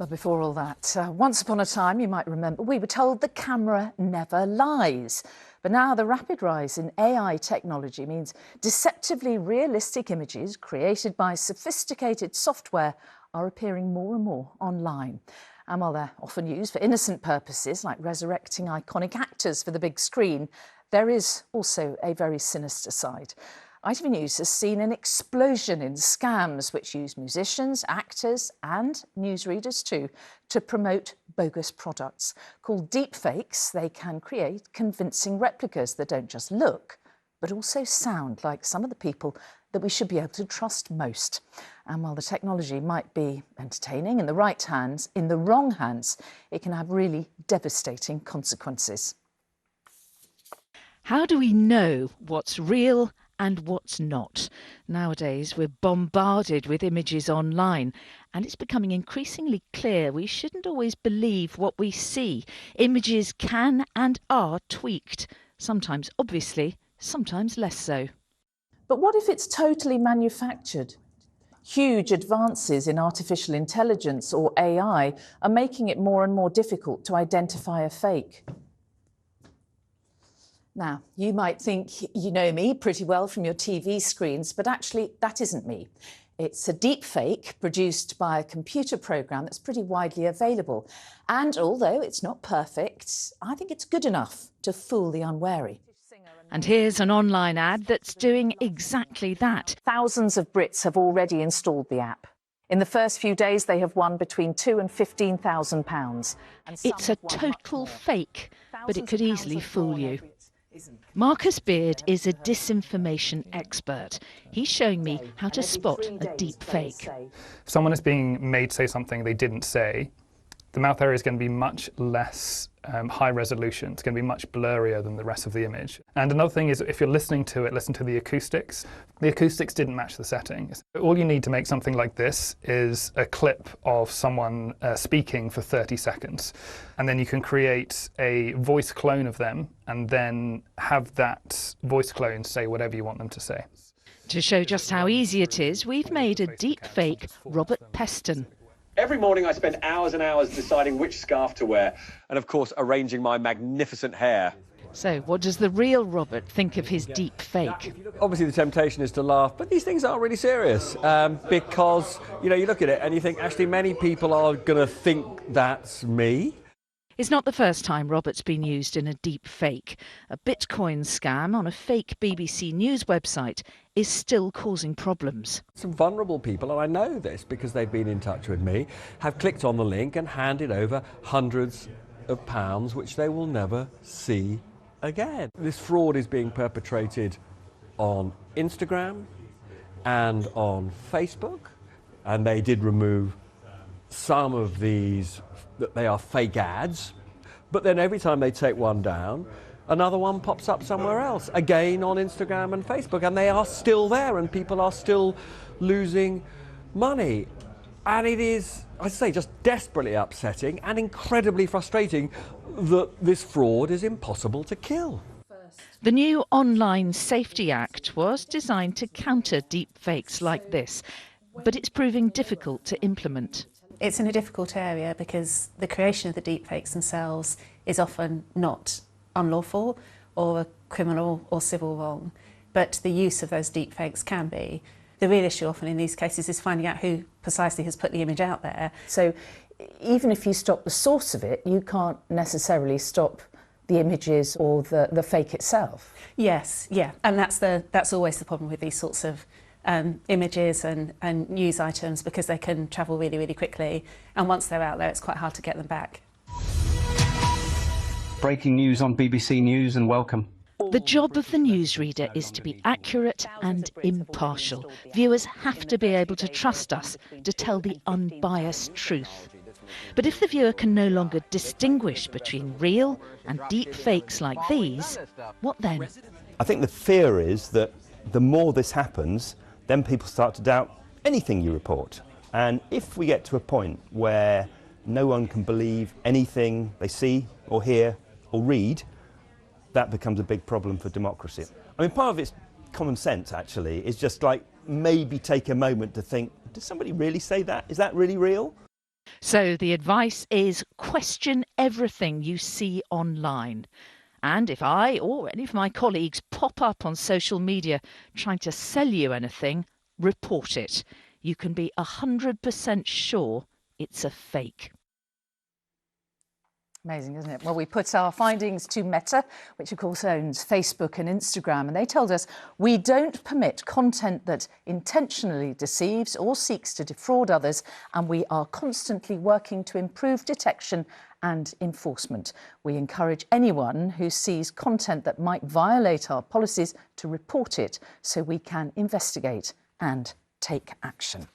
But before all that, once upon a time, you might remember, we were told the camera never lies. But now the rapid rise in AI technology means deceptively realistic images created by sophisticated software are appearing more and more online. And while they're often used for innocent purposes, like resurrecting iconic actors for the big screen, there is also a very sinister side. ITV News has seen an explosion in scams which use musicians, actors and newsreaders too to promote bogus products. Called deepfakes, they can create convincing replicas that don't just look, but also sound like some of the people that we should be able to trust most. And while the technology might be entertaining in the right hands, in the wrong hands, it can have really devastating consequences. How do we know what's real and what's not? Nowadays, we're bombarded with images online, and it's becoming increasingly clear we shouldn't always believe what we see. Images can and are tweaked, sometimes obviously, sometimes less so. But what if it's totally manufactured? Huge advances in artificial intelligence, or AI, are making it more and more difficult to identify a fake. Now, you might think you know me pretty well from your TV screens, but actually that isn't me. It's a deepfake produced by a computer program that's pretty widely available. And although it's not perfect, I think it's good enough to fool the unwary. And here's an online ad that's doing exactly that. Thousands of Brits have already installed the app. In the first few days, they have won between £2,000 and £15,000. It's a total fake, but it could easily fool you. Marcus Beard is a disinformation expert. He's showing me how to spot a deep fake. If someone is being made say something they didn't say, the mouth area is going to be much less high resolution. It's going to be much blurrier than the rest of the image. And another thing is, if you're listening to it, listen to the acoustics. The acoustics didn't match the settings. All you need to make something like this is a clip of someone speaking for 30 seconds. And then you can create a voice clone of them and then have that voice clone say whatever you want them to say. To show just how easy it is, we've made a deep fake Robert Peston. Every morning I spend hours and hours deciding which scarf to wear and, of course, arranging my magnificent hair. So what does the real Robert think of his deep fake? Obviously the temptation is to laugh, but these things aren't really serious because, you look at it and you think, actually, many people are going to think that's me. It's not the first time Robert's been used in a deep fake. A Bitcoin scam on a fake BBC News website is still causing problems. Some vulnerable people, and I know this because they've been in touch with me, have clicked on the link and handed over hundreds of pounds which they will never see again. This fraud is being perpetrated on Instagram and on Facebook, and they did remove some of these, that they are fake ads, but then every time they take one down, another one pops up somewhere else, again on Instagram and Facebook, and they are still there and people are still losing money. And it is, I say, just desperately upsetting and incredibly frustrating that this fraud is impossible to kill. The new Online Safety Act was designed to counter deep fakes like this, but it's proving difficult to implement. It's in a difficult area because the creation of the deepfakes themselves is often not unlawful or a criminal or civil wrong, but the use of those deepfakes can be. The real issue often in these cases is finding out who precisely has put the image out there. So even if you stop the source of it, you can't necessarily stop the images or the fake itself. Yes, yeah, and that's always the problem with these sorts of images and news items, because they can travel really, really quickly, and once they're out there it's quite hard to get them back. Breaking news on BBC News, and welcome. The job of the newsreader is to be accurate and impartial. Viewers have to be able to trust us to tell the unbiased truth. But if the viewer can no longer distinguish between real and deep fakes like these, what then? I think the fear is that the more this happens, then people start to doubt anything you report. And if we get to a point where no one can believe anything they see or hear or read, that becomes a big problem for democracy. I mean, part of it's common sense, actually. It's just like maybe take a moment to think, did somebody really say that? Is that really real? So the advice is question everything you see online. And if I or any of my colleagues pop up on social media trying to sell you anything, report it. You can be 100% sure it's a fake. Amazing, isn't it? Well, we put our findings to Meta, which of course owns Facebook and Instagram, and they told us we don't permit content that intentionally deceives or seeks to defraud others, and we are constantly working to improve detection and enforcement. We encourage anyone who sees content that might violate our policies to report it so we can investigate and take action.